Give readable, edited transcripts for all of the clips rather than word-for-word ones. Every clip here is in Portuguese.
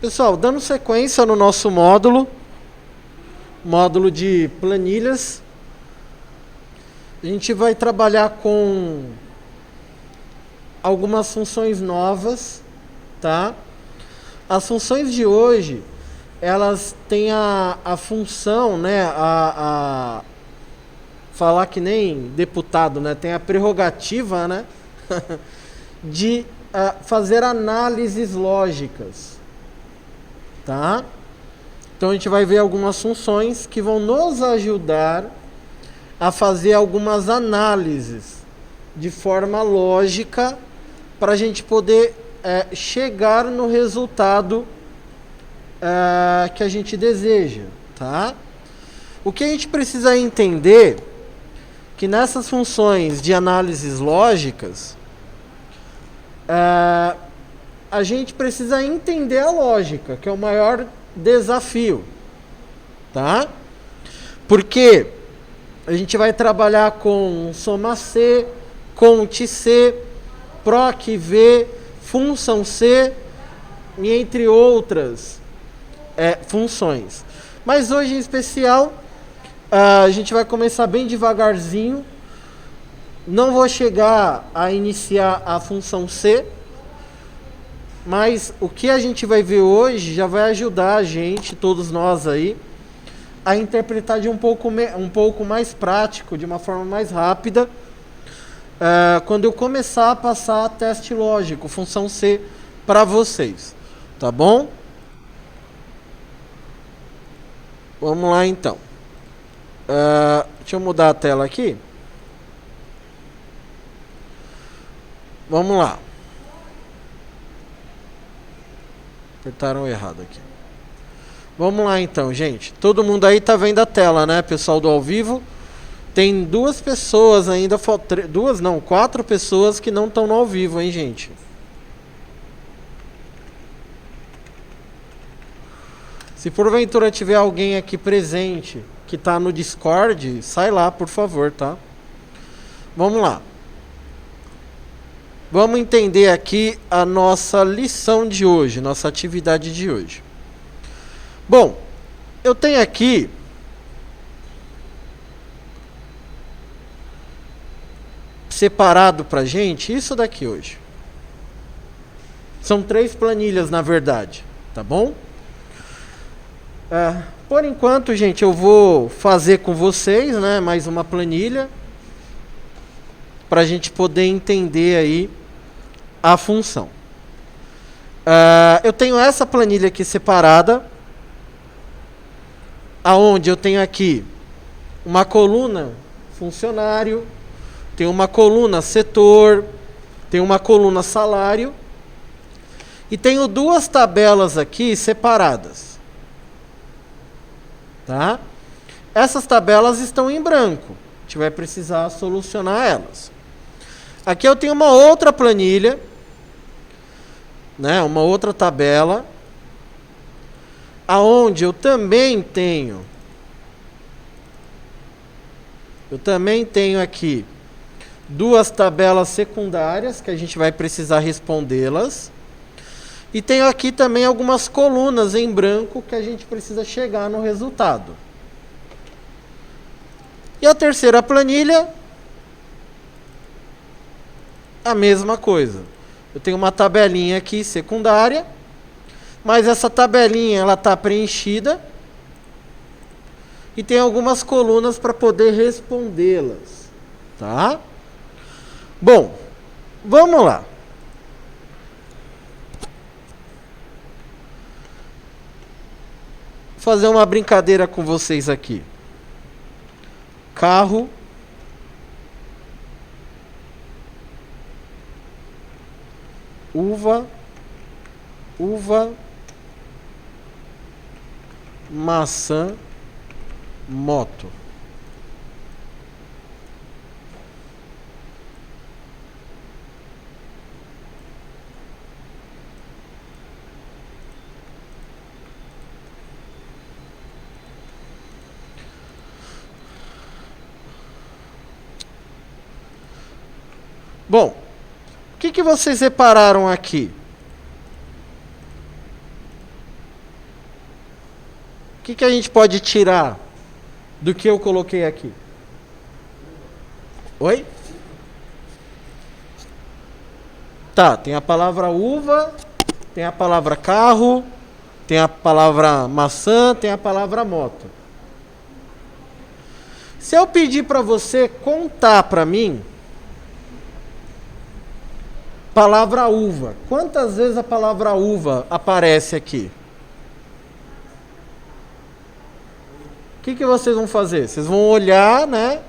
Pessoal, dando sequência no nosso módulo de planilhas, a gente vai trabalhar com algumas funções novas, tá? As funções de hoje, elas têm a função, né, falar que nem deputado, né, tem a prerrogativa, né, de fazer análises lógicas, tá? Então a gente vai ver algumas funções que vão nos ajudar a fazer algumas análises de forma lógica para a gente poder chegar no resultado que a gente deseja, tá? O que a gente precisa entender que nessas funções de análises lógicas a gente precisa entender a lógica, que é o maior desafio, tá? Porque a gente vai trabalhar com soma C, cont C, proc V, função C, e entre outras funções. Mas hoje em especial, a gente vai começar bem devagarzinho. Não vou chegar a iniciar a função C, mas o que a gente vai ver hoje já vai ajudar a gente, todos nós aí, a interpretar de um pouco mais prático, de uma forma mais rápida, quando eu começar a passar teste lógico, função C, para vocês. Tá bom? Vamos lá então. Deixa eu mudar a tela aqui. Vamos lá. Apertaram errado aqui. Vamos lá então, gente. Todo mundo aí tá vendo a tela, né, pessoal do ao vivo? Tem duas pessoas ainda, quatro pessoas que não estão no ao vivo, hein, gente? Se porventura tiver alguém aqui presente que tá no Discord, sai lá, por favor, tá? Vamos lá. Vamos entender aqui a nossa lição de hoje, nossa atividade de hoje. Bom, eu tenho aqui separado pra gente isso daqui hoje. São 3 planilhas, na verdade, tá bom? Por enquanto, gente, eu vou fazer com vocês, né, mais uma planilha pra gente poder entender aí a função. Eu tenho essa planilha aqui separada, aonde eu tenho aqui uma coluna funcionário, tem uma coluna setor, tem uma coluna salário e tenho 2 tabelas aqui separadas, tá? Essas tabelas estão em branco, a gente vai precisar solucionar elas. Aqui eu tenho uma outra planilha, né, uma outra tabela, aonde eu também tenho aqui 2 tabelas secundárias que a gente vai precisar respondê-las. E tenho aqui também algumas colunas em branco que a gente precisa chegar no resultado. E a terceira planilha, a mesma coisa. Eu tenho uma tabelinha aqui secundária, mas essa tabelinha ela está preenchida e tem algumas colunas para poder respondê-las, tá? Bom, vamos lá. Vou fazer uma brincadeira com vocês aqui. Carro, uva, maçã, moto. Bom, o que vocês repararam aqui? O que a gente pode tirar do que eu coloquei aqui? Oi? Tá, tem a palavra uva, tem a palavra carro, tem a palavra maçã, tem a palavra moto. Se eu pedir para você contar para mim palavra uva, quantas vezes a palavra uva aparece aqui? O que vocês vão fazer? Vocês vão olhar, né?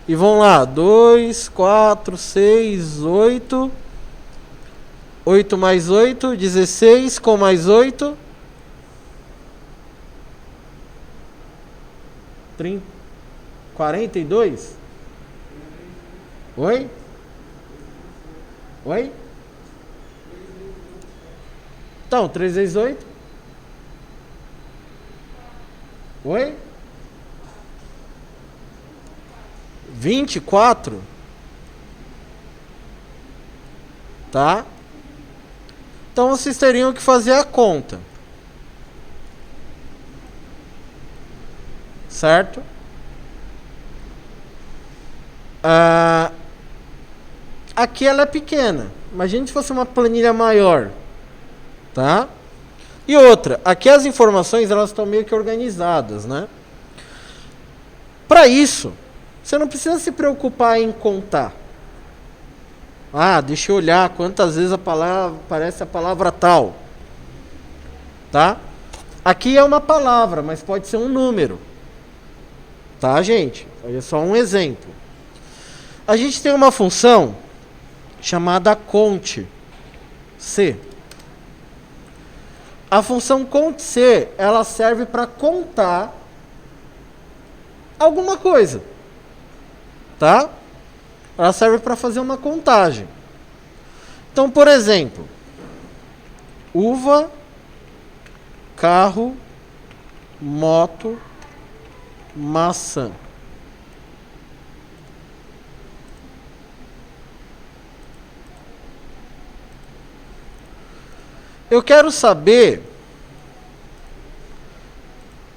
E vão lá, 2, 4, 6, 8. 8 mais 8, 16, com mais 8. 30, 42? Oi? Oi? Então, 3 vezes 8? Oi? 24? Tá? Então vocês teriam que fazer a conta. Certo? Aqui ela é pequena. Imagine se fosse uma planilha maior. Tá? E outra, aqui as informações elas estão meio que organizadas, né? Para isso, você não precisa se preocupar em contar. Ah, deixa eu olhar quantas vezes aparece a palavra tal. Tá? Aqui é uma palavra, mas pode ser um número. Tá, gente? Olha só um exemplo. A gente tem uma função chamada cont C. A função cont C, ela serve para contar alguma coisa. Tá? Ela serve para fazer uma contagem. Então, por exemplo, uva, carro, moto, maçã. Eu quero saber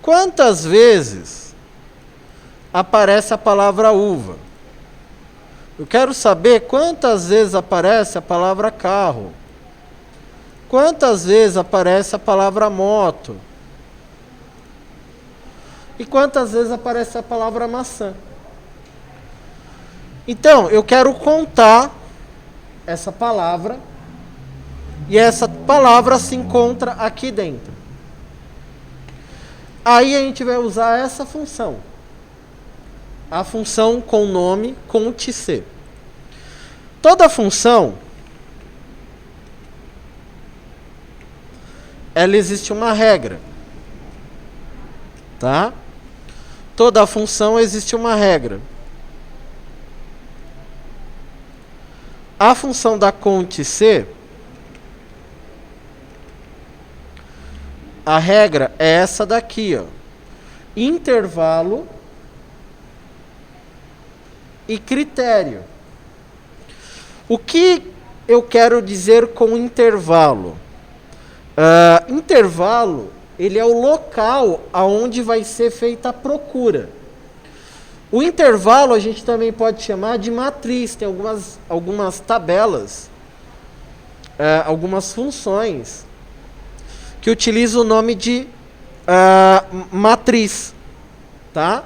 quantas vezes aparece a palavra uva. Eu quero saber quantas vezes aparece a palavra carro. Quantas vezes aparece a palavra moto. E quantas vezes aparece a palavra maçã. Então, eu quero contar essa palavra. E essa palavra se encontra aqui dentro. Aí a gente vai usar essa função. A função com nome cont_c. Toda função, ela existe uma regra. Tá? Toda função existe uma regra. A função da cont_c, a regra é essa daqui, ó. Intervalo e critério. O que eu quero dizer com intervalo? Intervalo, ele é o local aonde vai ser feita a procura. O intervalo a gente também pode chamar de matriz. Tem algumas tabelas, algumas funções que utilizam o nome de matriz. Tá?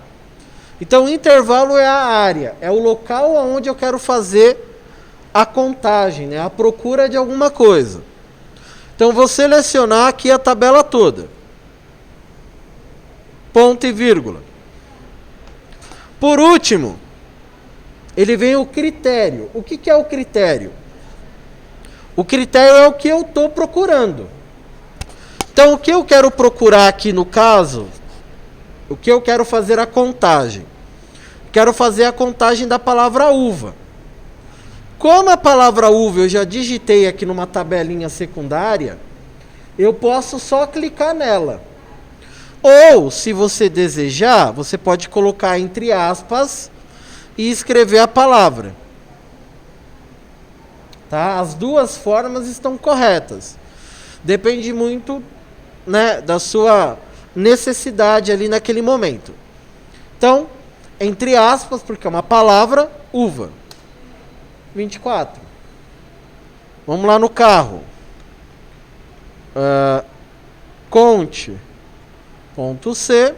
Então, o intervalo é a área, é o local onde eu quero fazer a contagem, né? A procura de alguma coisa. Então, vou selecionar aqui a tabela toda. Ponto e vírgula. Por último, ele vem o critério. O que é o critério? O critério é o que eu estou procurando. Então, o que eu quero procurar aqui no caso, o que eu quero fazer a contagem? Quero fazer a contagem da palavra uva. Como a palavra uva eu já digitei aqui numa tabelinha secundária, eu posso só clicar nela. Ou, se você desejar, você pode colocar entre aspas e escrever a palavra. Tá? As duas formas estão corretas. Depende muito, né, da sua necessidade ali naquele momento. Então, entre aspas, porque é uma palavra, uva. 24. Vamos lá no carro. Conte. Ponto C.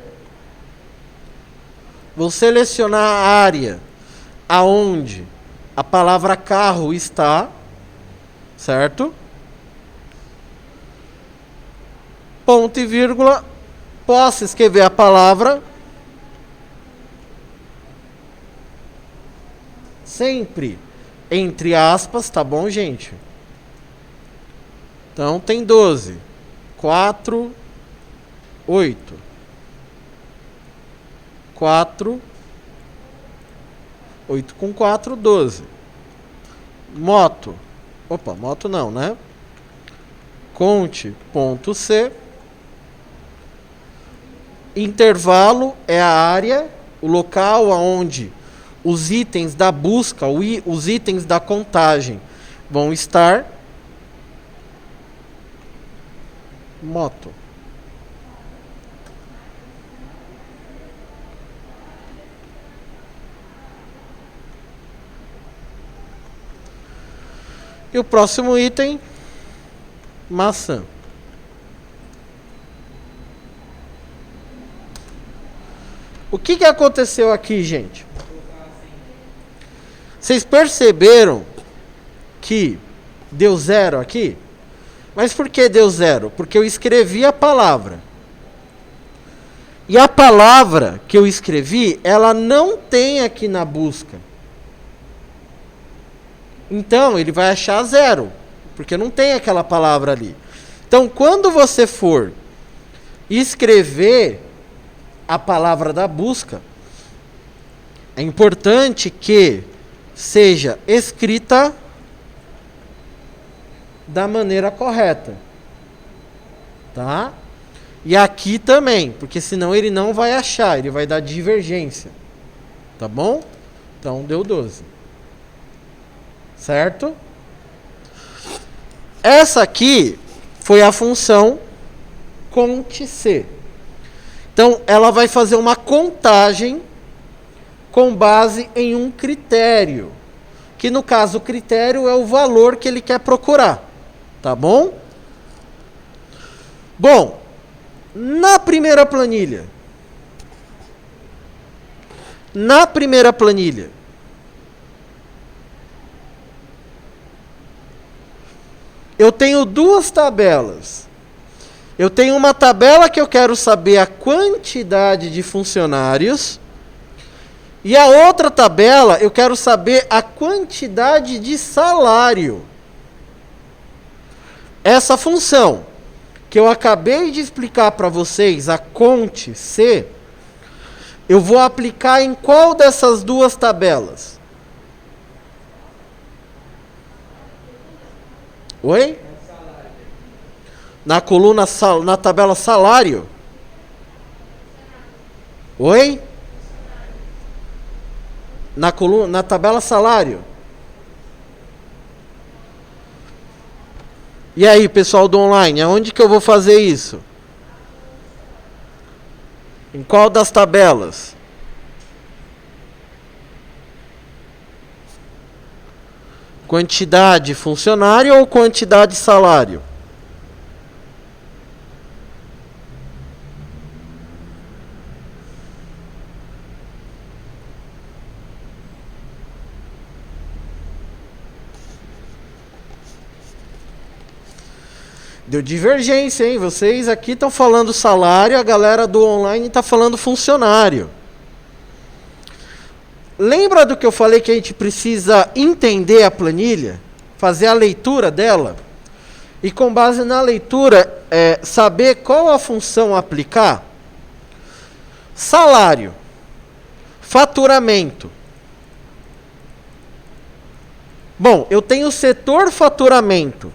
Vou selecionar a área aonde a palavra carro está, certo? Ponto e vírgula. Posso escrever a palavra sempre entre aspas, tá bom, gente? Então tem 12. 4, 8. 4. 8 com 4, 12. Moto. Opa, moto não, né? Conte, ponto C. Intervalo é a área, o local onde os itens da busca, os itens da contagem vão estar. Moto. E o próximo item, maçã. O que aconteceu aqui, gente? Vocês perceberam que deu 0 aqui? Mas por que deu 0? Porque eu escrevi a palavra. E a palavra que eu escrevi, ela não tem aqui na busca. Então, ele vai achar 0, porque não tem aquela palavra ali. Então, quando você for escrever a palavra da busca, é importante que seja escrita da maneira correta. Tá? E aqui também, porque senão ele não vai achar, ele vai dar divergência. Tá bom? Então, deu 12. Certo? Essa aqui foi a função conte-se. Então, ela vai fazer uma contagem com base em um critério. Que, no caso, o critério é o valor que ele quer procurar. Tá bom? Bom, na primeira planilha. Eu tenho duas tabelas. Eu tenho uma tabela que eu quero saber a quantidade de funcionários. E a outra tabela eu quero saber a quantidade de salário. Essa função que eu acabei de explicar para vocês, a conte-se, eu vou aplicar em qual dessas duas tabelas? Oi? Na coluna, na tabela salário? Oi? Na tabela salário? E aí, pessoal do online, aonde que eu vou fazer isso? Em qual das tabelas? Quantidade funcionário ou quantidade salário? Deu divergência, hein? Vocês aqui estão falando salário, a galera do online está falando funcionário. Lembra do que eu falei que a gente precisa entender a planilha? Fazer a leitura dela? E com base na leitura, saber qual a função a aplicar? Salário. Faturamento. Bom, eu tenho o setor faturamento.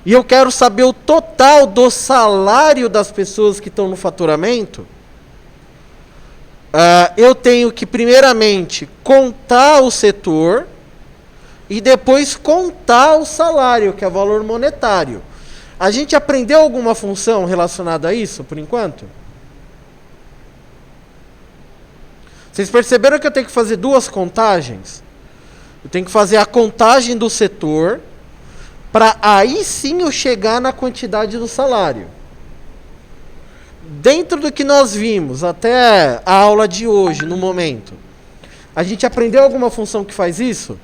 E eu quero saber o total do salário das pessoas que estão no faturamento. Eu tenho que, primeiramente, contar o setor e depois contar o salário, que é o valor monetário. A gente aprendeu alguma função relacionada a isso, por enquanto? Vocês perceberam que eu tenho que fazer duas contagens? Eu tenho que fazer a contagem do setor, para aí sim eu chegar na quantidade do salário. Dentro do que nós vimos até a aula de hoje, no momento, a gente aprendeu alguma função que faz isso?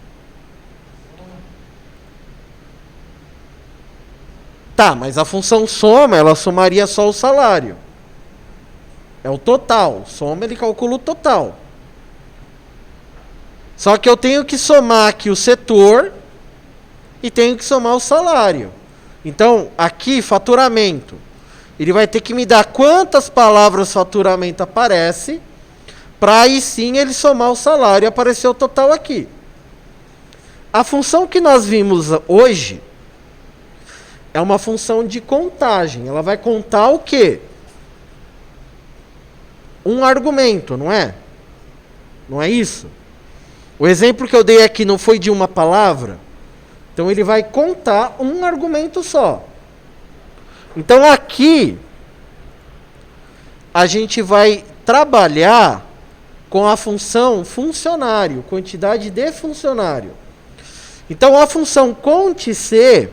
Tá, mas a função soma, ela somaria só o salário. É o total. Soma, ele calcula o total. Só que eu tenho que somar aqui o setor e tenho que somar o salário. Então, aqui, faturamento. Ele vai ter que me dar quantas palavras faturamento aparece, para aí sim ele somar o salário e aparecer o total aqui. A função que nós vimos hoje é uma função de contagem. Ela vai contar o quê? Um argumento, não é? Não é isso? O exemplo que eu dei aqui não foi de uma palavra? Então ele vai contar um argumento só. Então aqui a gente vai trabalhar com a função funcionário, quantidade de funcionário. Então a função conte-se,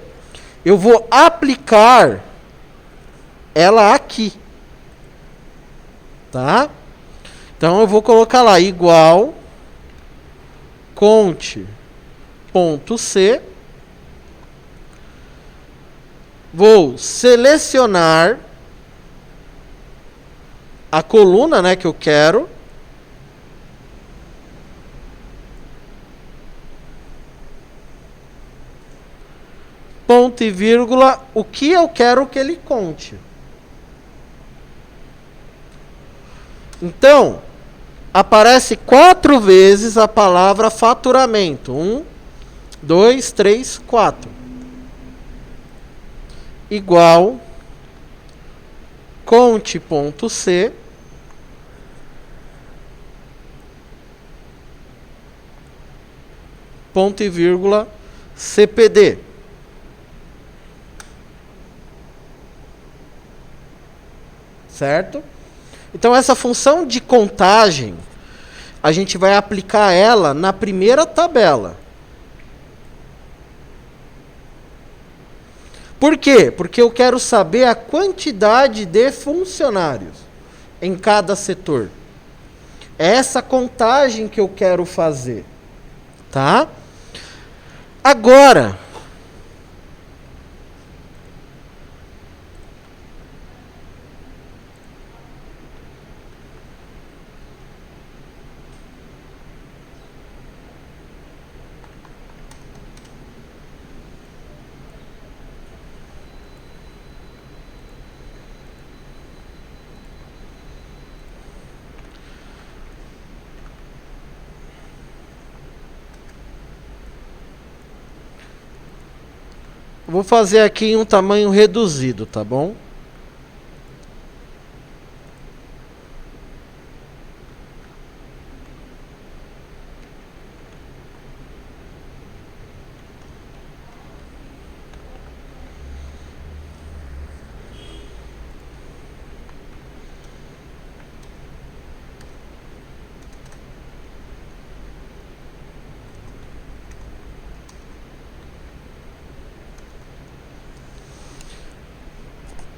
eu vou aplicar ela aqui. Tá? Então eu vou colocar lá igual conte.c. Vou selecionar a coluna, né, que eu quero. Ponto e vírgula, o que eu quero que ele conte. Então, aparece 4 vezes a palavra faturamento. 1, 2, 3, 4. Igual conte.c ponto e vírgula CPD. Certo? Então essa função de contagem, a gente vai aplicar ela na primeira tabela. Por quê? Porque eu quero saber a quantidade de funcionários em cada setor. É essa contagem que eu quero fazer. Tá? Agora, vou fazer aqui em um tamanho reduzido, tá bom?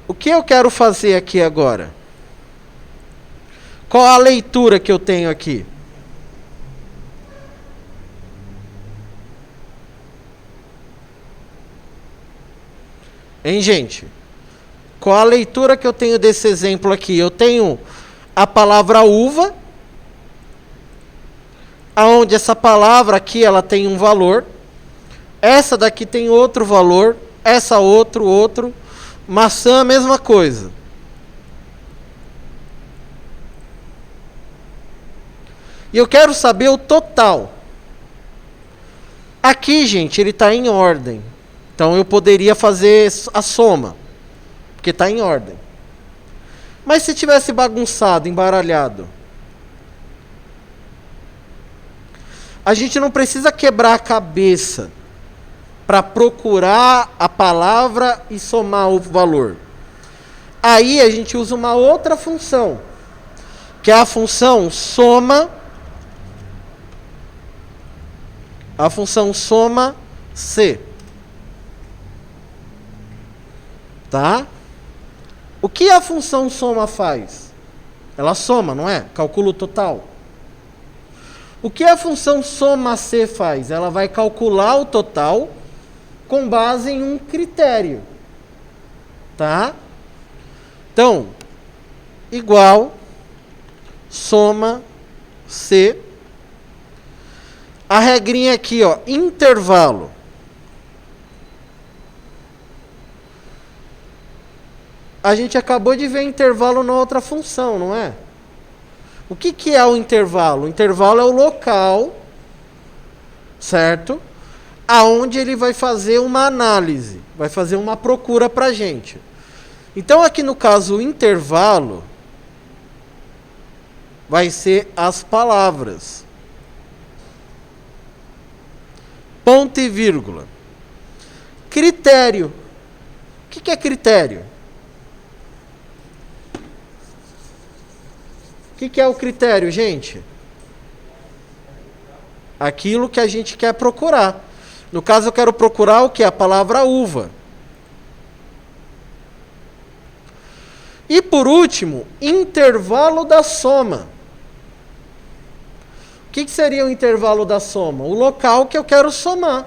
O que eu quero fazer aqui agora? Qual a leitura que eu tenho aqui? Hein, gente? Qual a leitura que eu tenho desse exemplo aqui? Eu tenho a palavra uva, aonde essa palavra aqui ela tem um valor, essa daqui tem outro valor, essa outro. Maçã, a mesma coisa. E eu quero saber o total. Aqui, gente, ele está em ordem. Então eu poderia fazer a soma, porque está em ordem. Mas se tivesse bagunçado, embaralhado, a gente não precisa quebrar a cabeça para procurar a palavra e somar o valor. Aí a gente usa uma outra função, que é a função soma A função soma C. Tá? O que a função soma faz? Ela soma, não é? Calcula o total. O que a função soma C faz? Ela vai calcular o total com base em um critério. Tá? Então, igual soma C. A regrinha aqui, ó, intervalo. A gente acabou de ver intervalo na outra função, não é? O que é o intervalo? O intervalo é o local, certo? Aonde ele vai fazer uma análise, vai fazer uma procura para a gente. Então, aqui no caso, o intervalo vai ser as palavras. Ponto e vírgula. Critério. O que é critério? O que é o critério, gente? Aquilo que a gente quer procurar. No caso, eu quero procurar o que? A palavra uva. E por último, intervalo da soma. O que seria o intervalo da soma? O local que eu quero somar.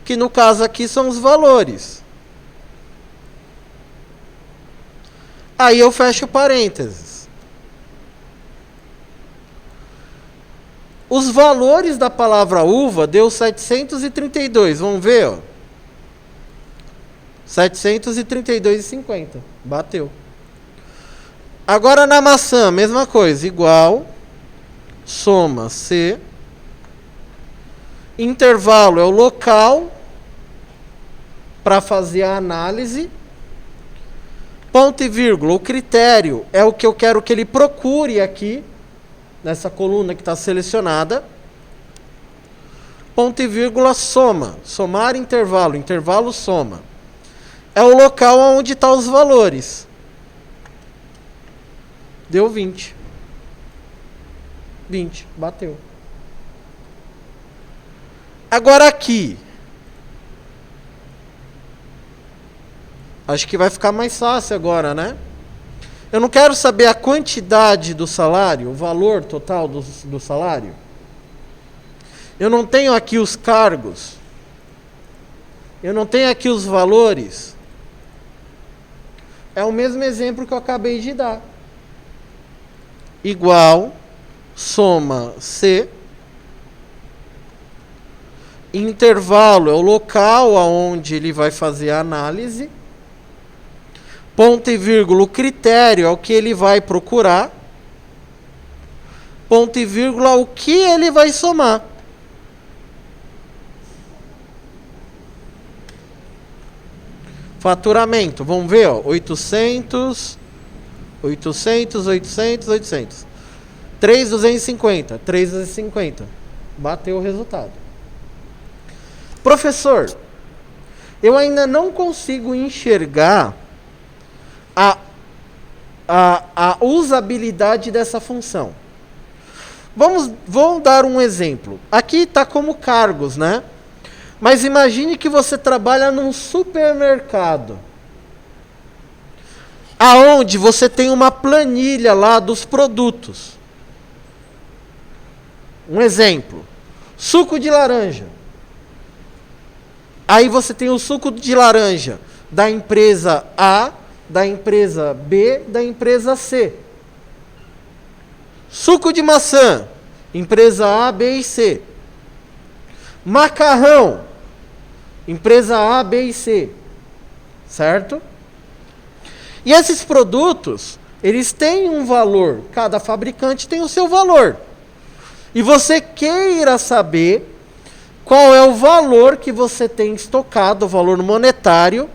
Que no caso aqui são os valores. Aí eu fecho parênteses. Os valores da palavra uva deu 732. Vamos ver, ó. 732,50. Bateu. Agora na maçã, mesma coisa. Igual. Soma C. Intervalo é o local para fazer a análise. Ponto e vírgula. O critério é o que eu quero que ele procure aqui. Nessa coluna que está selecionada. Ponto e vírgula, soma. Somar intervalo. Intervalo soma. É o local onde estão os valores. Deu 20. 20. Bateu. Agora aqui. Acho que vai ficar mais fácil agora, né? Eu não quero saber a quantidade do salário, o valor total do salário. Eu não tenho aqui os cargos. Eu não tenho aqui os valores. É o mesmo exemplo que eu acabei de dar. Igual, soma C. Intervalo é o local aonde ele vai fazer a análise. Ponto e vírgula, o critério é o que ele vai procurar. Ponto e vírgula, o que ele vai somar. Faturamento, vamos ver, ó, 800, 800, 800, 800. 3.250, 3.250. Bateu o resultado. Professor, eu ainda não consigo enxergar a usabilidade dessa função. Vamos dar um exemplo. Aqui está como cargos, né? Mas imagine que você trabalha num supermercado, aonde você tem uma planilha lá dos produtos. Um exemplo. Suco de laranja. Aí você tem o suco de laranja da empresa A, da empresa B, da empresa C. Suco de maçã, empresa A, B e C. Macarrão, empresa A, B e C. Certo? E esses produtos, eles têm um valor. Cada fabricante tem o seu valor. E você queira saber qual é o valor que você tem estocado, o valor monetário,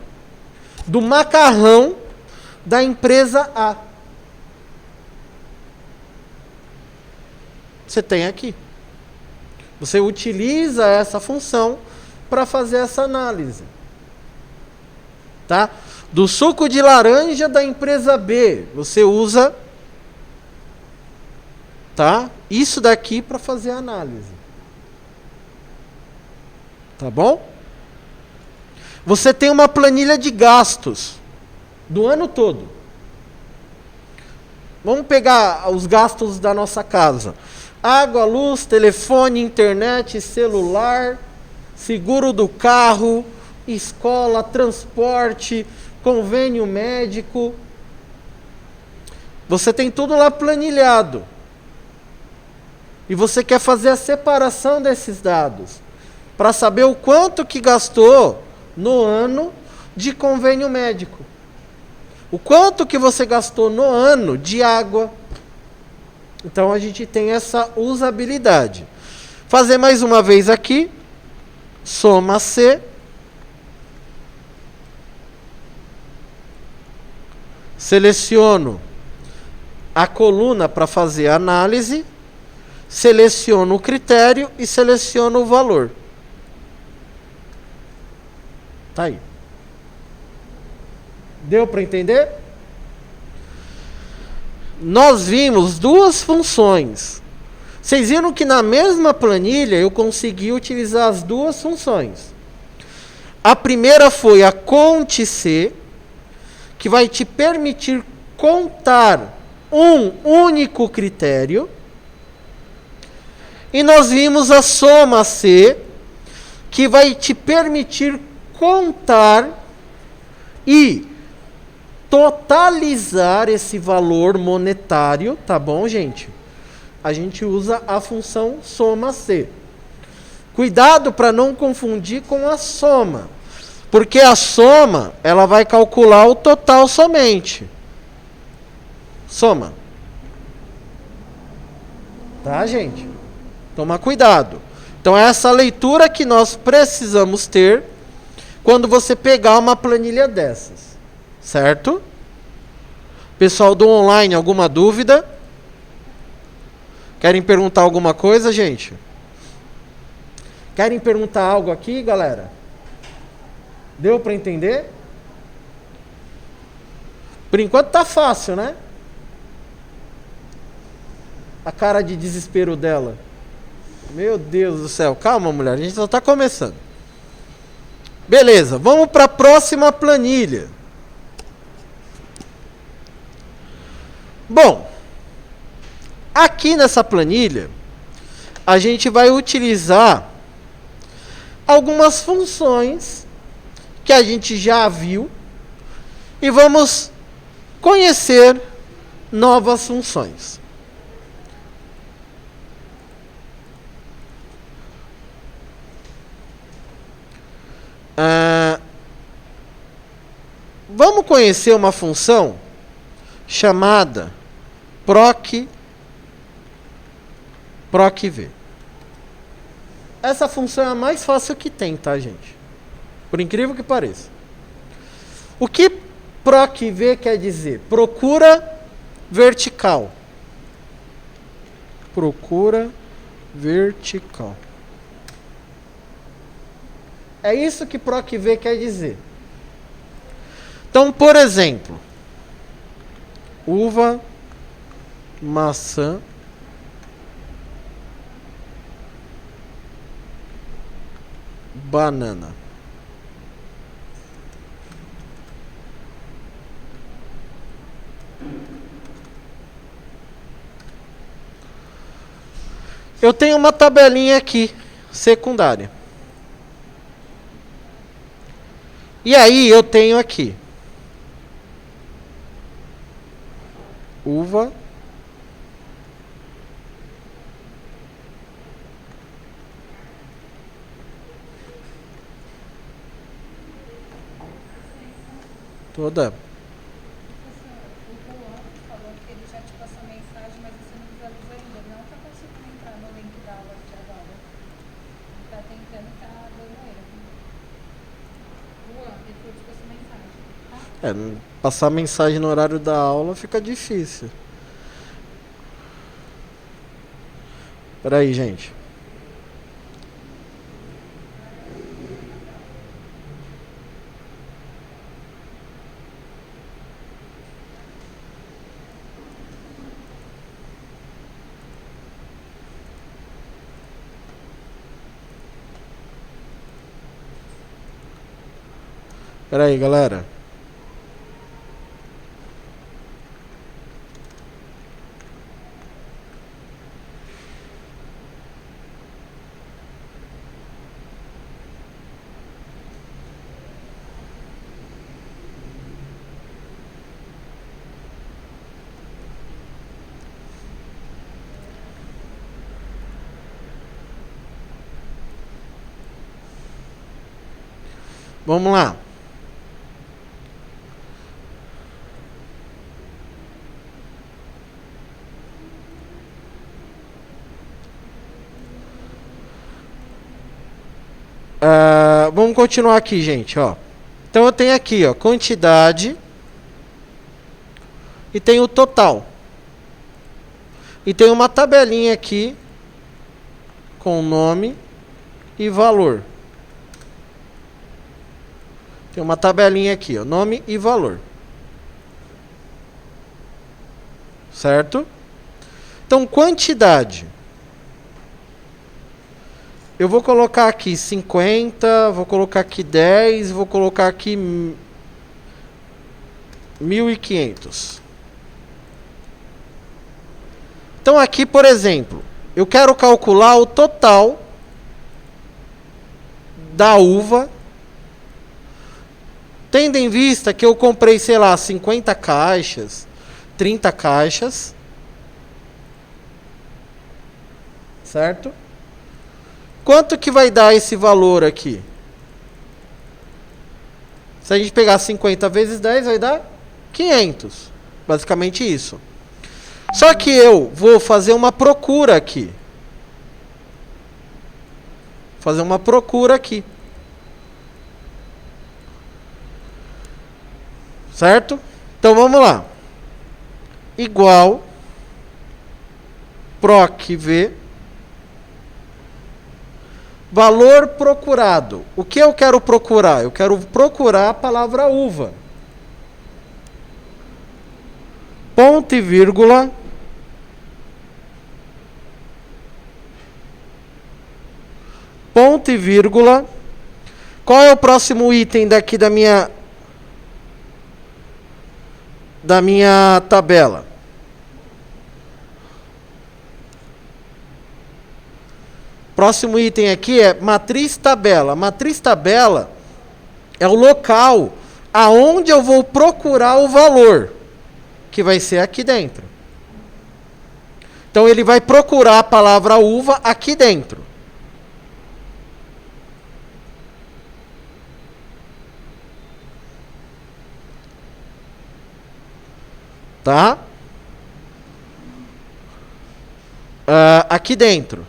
do macarrão da empresa A. Você tem aqui. Você utiliza essa função para fazer essa análise. Tá? Do suco de laranja da empresa B, você usa, tá? Isso daqui para fazer a análise. Tá bom? Você tem uma planilha de gastos do ano todo. Vamos pegar os gastos da nossa casa. Água, luz, telefone, internet, celular, seguro do carro, escola, transporte, convênio médico. Você tem tudo lá planilhado. E você quer fazer a separação desses dados para saber o quanto que gastou no ano de convênio médico. O quanto que você gastou no ano de água. Então a gente tem essa usabilidade. Fazer mais uma vez aqui. Soma C. Seleciono a coluna para fazer a análise. Seleciono o critério e seleciono o valor. Tá aí. Deu para entender? Nós vimos duas funções. Vocês viram que na mesma planilha eu consegui utilizar as duas funções. A primeira foi a Conte C, que vai te permitir contar um único critério. E nós vimos a Soma C, que vai te permitir contar e totalizar esse valor monetário, tá bom, gente? A gente usa a função Soma C. Cuidado para não confundir com a soma, porque a soma, ela vai calcular o total somente. Soma. Tá, gente? Toma cuidado. Então, é essa leitura que nós precisamos ter quando você pegar uma planilha dessas. Certo? Pessoal do online, alguma dúvida? Querem perguntar alguma coisa, gente? Querem perguntar algo aqui, galera? Deu para entender? Por enquanto tá fácil, né? A cara de desespero dela. Meu Deus do céu. Calma, mulher. A gente só tá começando. Beleza. Vamos para a próxima planilha. Bom, aqui nessa planilha, a gente vai utilizar algumas funções que a gente já viu e vamos conhecer novas funções. Vamos conhecer uma função chamada PROC-V. Essa função é a mais fácil que tem, tá, gente? Por incrível que pareça. O que PROC-V quer dizer? Procura vertical. Procura vertical. É isso que PROC-V quer dizer. Então, por exemplo, uva, maçã, banana. Eu tenho uma tabelinha aqui, secundária. E aí eu tenho aqui uva, toda. Passar mensagem no horário da aula fica difícil. Espera aí, gente. Espera aí, galera. Vamos lá. Vamos continuar aqui, gente, ó. Então eu tenho aqui, ó, quantidade e tenho o total. E tem uma tabelinha aqui com nome e valor. Tem uma tabelinha aqui, ó, nome e valor. Certo? Então, quantidade. Eu vou colocar aqui 50, vou colocar aqui 10, vou colocar aqui 1.500. Então, aqui, por exemplo, eu quero calcular o total da uva, tendo em vista que eu comprei, sei lá, 50 caixas, 30 caixas, certo? Quanto que vai dar esse valor aqui? Se a gente pegar 50 vezes 10, vai dar 500. Basicamente isso. Só que eu vou fazer uma procura aqui. Fazer uma procura aqui. Certo? Então vamos lá. Igual proc v valor procurado. O que eu quero procurar? Eu quero procurar a palavra uva. Ponto e vírgula. Ponto e vírgula. Qual é o próximo item daqui da minha tabela? Próximo item aqui é matriz tabela. Matriz tabela é o local aonde eu vou procurar o valor, que vai ser aqui dentro. Então ele vai procurar a palavra uva aqui dentro. Tá? Aqui dentro.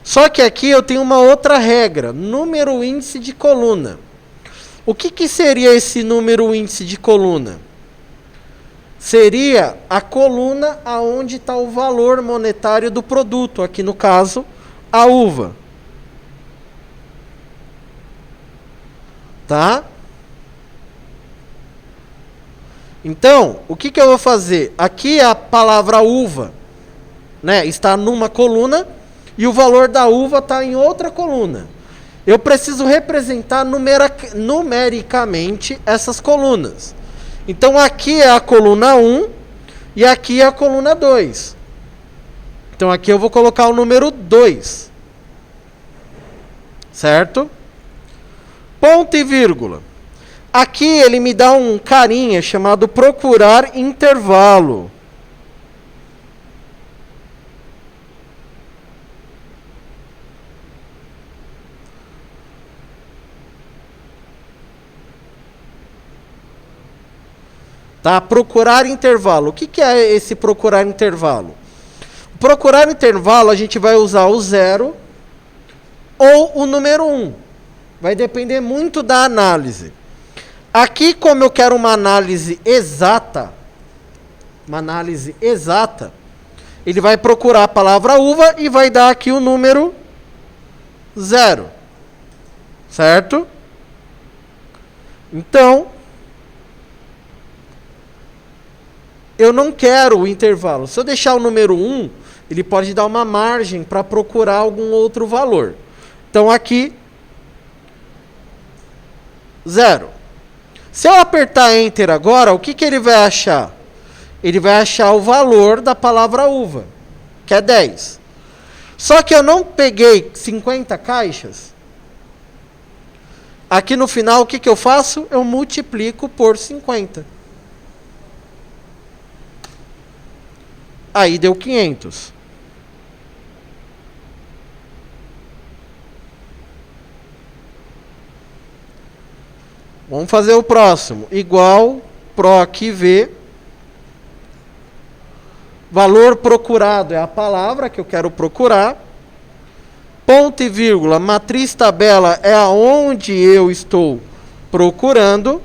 Só que aqui eu tenho uma outra regra, número índice de coluna. O que seria esse número índice de coluna? Seria a coluna aonde está o valor monetário do produto, aqui no caso, a uva. Tá? Então, o que eu vou fazer? Aqui a palavra uva, né, está numa coluna, e o valor da uva está em outra coluna. Eu preciso representar numericamente essas colunas. Então aqui é a coluna 1 e aqui é a coluna 2. Então aqui eu vou colocar o número 2. Certo? Ponto e vírgula. Aqui ele me dá um carinha chamado procurar intervalo. Tá? Procurar intervalo. O que é esse procurar intervalo? Procurar intervalo a gente vai usar o 0 ou o número 1. Vai depender muito da análise. Aqui, como eu quero uma análise exata, ele vai procurar a palavra uva e vai dar aqui o número 0. Certo? Então, eu não quero o intervalo. Se eu deixar o número 1, ele pode dar uma margem para procurar algum outro valor. Então aqui, 0. Se eu apertar Enter agora, o que, que ele vai achar? Ele vai achar o valor da palavra uva, que é 10. Só que eu não peguei 50 caixas. Aqui no final, o que, que eu faço? Eu multiplico por 50. Aí deu 500. Vamos fazer o próximo. Igual proc v. Valor procurado é a palavra que eu quero procurar. Ponto e vírgula, matriz tabela é aonde eu estou procurando.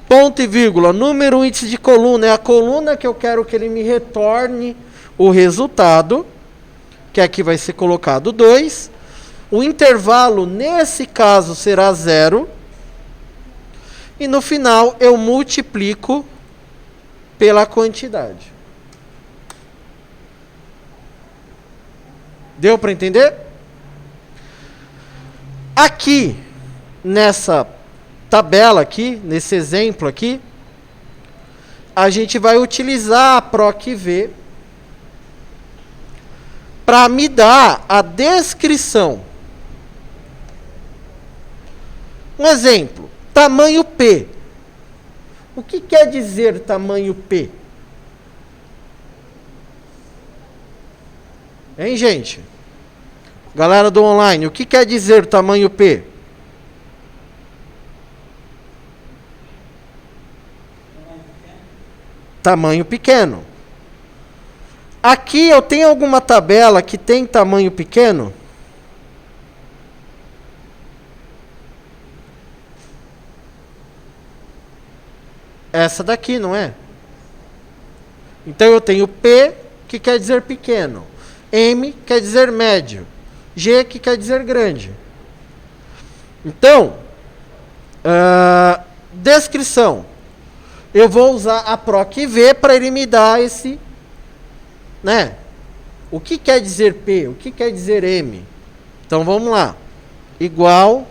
Ponto e vírgula, número índice de coluna é a coluna que eu quero que ele me retorne o resultado, que aqui vai ser colocado 2. O intervalo, nesse caso, será 0. E no final eu multiplico pela quantidade. Deu para entender? Aqui, nessa tabela aqui, nesse exemplo aqui, a gente vai utilizar a proc v para me dar a descrição. Um exemplo. Tamanho P. O que quer dizer tamanho P? Hein, gente? Galera do online, o que quer dizer tamanho P? Tamanho pequeno. Aqui eu tenho alguma tabela que tem tamanho pequeno? Essa daqui, não é? Então eu tenho P, que quer dizer pequeno. M quer dizer médio. G, que quer dizer grande. Então, descrição. Eu vou usar a proc v para ele me dar esse, né? O que quer dizer P? O que quer dizer M? Então vamos lá. Igual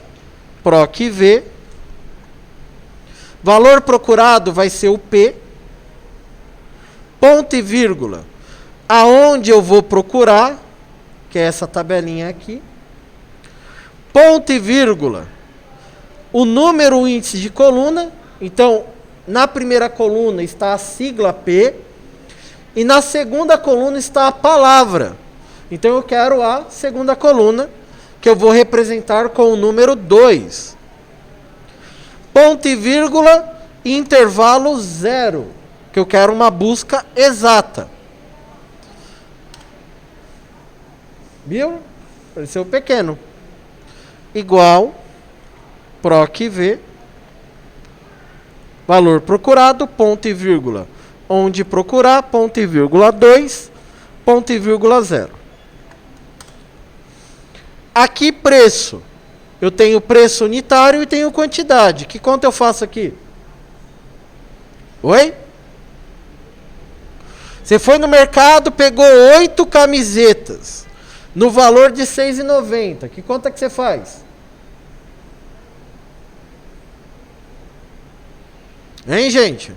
proc v. Valor procurado vai ser o P. Ponto e vírgula. Aonde eu vou procurar, que é essa tabelinha aqui. Ponto e vírgula. O número, o índice de coluna. Então, na primeira coluna está a sigla P. E na segunda coluna está a palavra. Então, eu quero a segunda coluna, que eu vou representar com o número 2. Ponto e vírgula, intervalo 0, que eu quero uma busca exata. Viu? Pareceu pequeno. Igual, proc v, valor procurado, ponto e vírgula. Onde procurar, ponto e vírgula 2, ponto e vírgula 0. Aqui, preço. Eu tenho preço unitário e tenho quantidade. Que conta eu faço aqui? Oi? Você foi no mercado, pegou 8 camisetas no valor de R$ 6,90. Que conta que você faz? Hein, gente?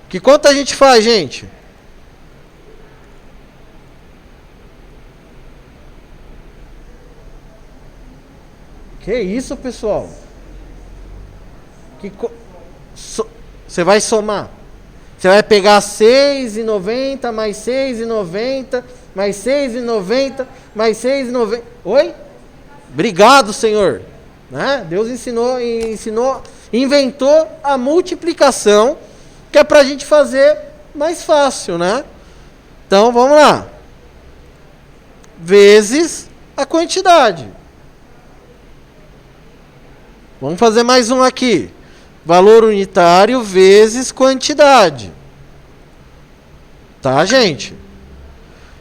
Que conta a gente faz, gente? Que isso, pessoal? Você vai somar. Você vai pegar R$ 6,90 mais R$ 6,90 mais R$ 6,90 mais R$ 6,90. Oi? Obrigado, Senhor. Né? Deus ensinou, inventou a multiplicação, que é para a gente fazer mais fácil, né? Então, vamos lá. Vezes a quantidade. Vamos fazer mais um aqui. Valor unitário vezes quantidade. Tá, gente?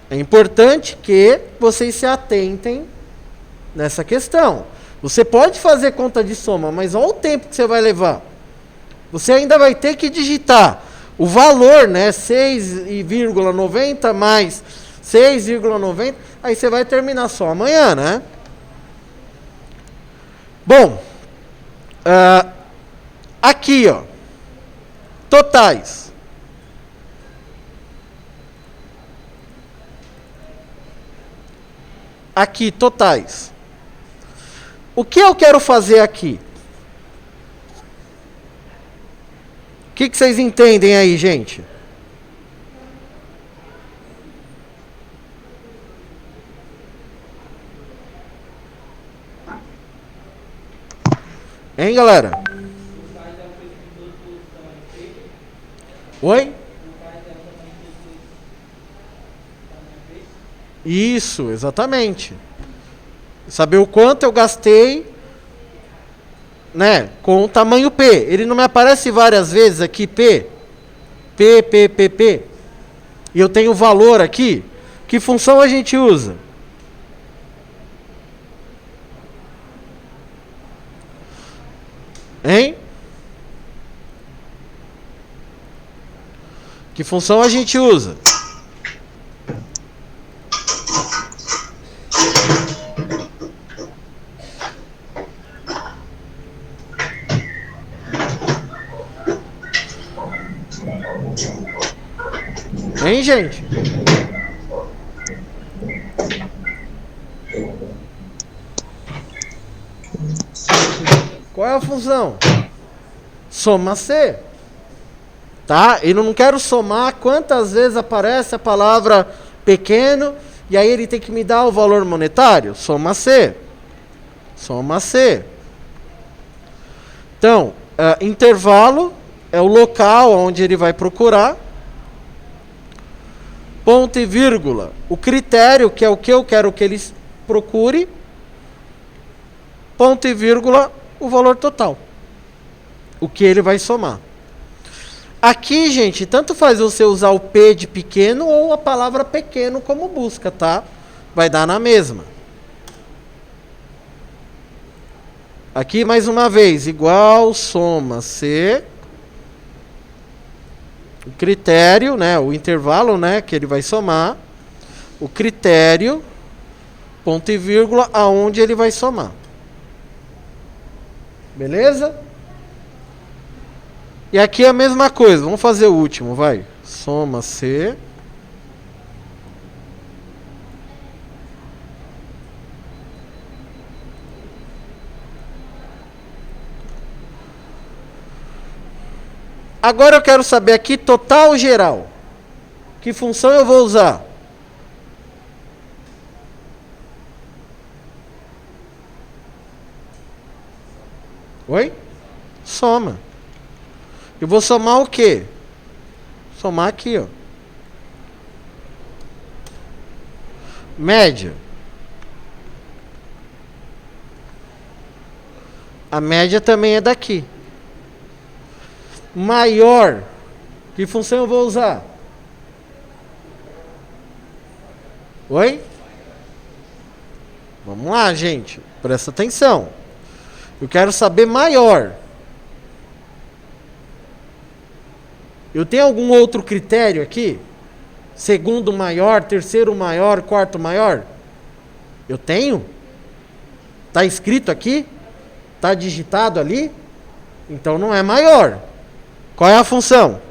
É importante que vocês se atentem nessa questão. Você pode fazer conta de soma, mas olha o tempo que você vai levar. Você ainda vai ter que digitar o valor, né? 6,90 mais 6,90. Aí você vai terminar só amanhã, né? Bom, Aqui, ó, totais. Aqui, totais. O que eu quero fazer aqui? O que vocês entendem aí, gente? Hein, galera? Oi? Isso, exatamente. Saber o quanto eu gastei, né, com o tamanho P. Ele não me aparece várias vezes aqui, P. P, P, P, P. E eu tenho o valor aqui. Que função a gente usa? Hein? Que função a gente usa? Hein, gente? Qual é a função? Soma C. Tá? Eu não quero somar quantas vezes aparece a palavra pequeno e aí ele tem que me dar o valor monetário. Soma C. Soma C. Então, intervalo é o local onde ele vai procurar. Ponto e vírgula. O critério, que é o que eu quero que ele procure. Ponto e vírgula, o valor total. O que ele vai somar. Aqui, gente, tanto faz você usar o P de pequeno ou a palavra pequeno como busca, tá? Vai dar na mesma. Aqui, mais uma vez, igual, soma C. O critério, né, o intervalo, né, que ele vai somar. O critério, ponto e vírgula, aonde ele vai somar. Beleza? E aqui é a mesma coisa. Vamos fazer o último, vai. Soma C. Agora eu quero saber aqui total geral. Que função eu vou usar? Oi? Soma. Eu vou somar o quê? Somar aqui, ó. Média. A média também é daqui. Maior. Que função eu vou usar? Oi? Vamos lá, gente. Presta atenção. Eu quero saber maior. Eu tenho algum outro critério aqui? Segundo maior, terceiro maior, quarto maior? Eu tenho? Está escrito aqui? Está digitado ali? Então não é maior. Qual é a função?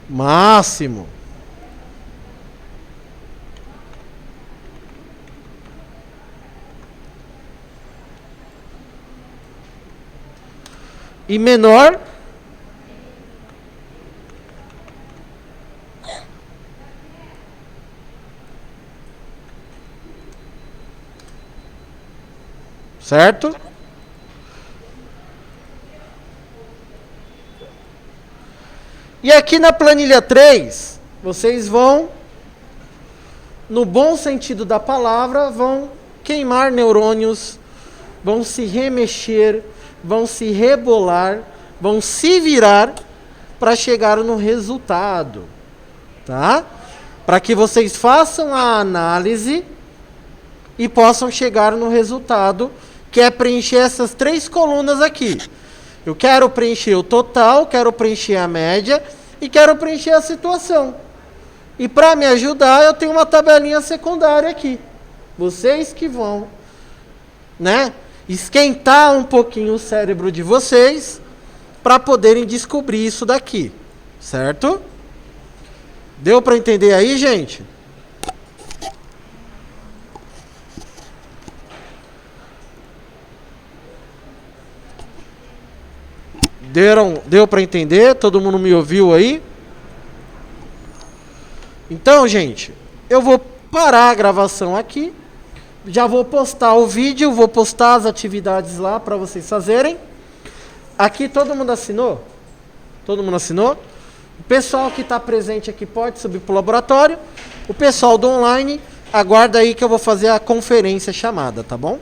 Máximo. E menor? Certo? E aqui na planilha 3, vocês vão, no bom sentido da palavra, vão queimar neurônios, vão se remexer, vão se rebolar, vão se virar para chegar no resultado, tá? Para que vocês façam a análise e possam chegar no resultado, que é preencher essas 3 colunas aqui. Eu quero preencher o total, quero preencher a média e quero preencher a situação. E para me ajudar, eu tenho uma tabelinha secundária aqui. Vocês que vão, né, esquentar um pouquinho o cérebro de vocês para poderem descobrir isso daqui, certo? Deu para entender aí, gente? Deu para entender? Todo mundo me ouviu aí? Então, gente, eu vou parar a gravação aqui. Já vou postar o vídeo, vou postar as atividades lá para vocês fazerem. Aqui todo mundo assinou? Todo mundo assinou? O pessoal que está presente aqui pode subir para o laboratório. O pessoal do online, aguarda aí que eu vou fazer a conferência chamada, tá bom?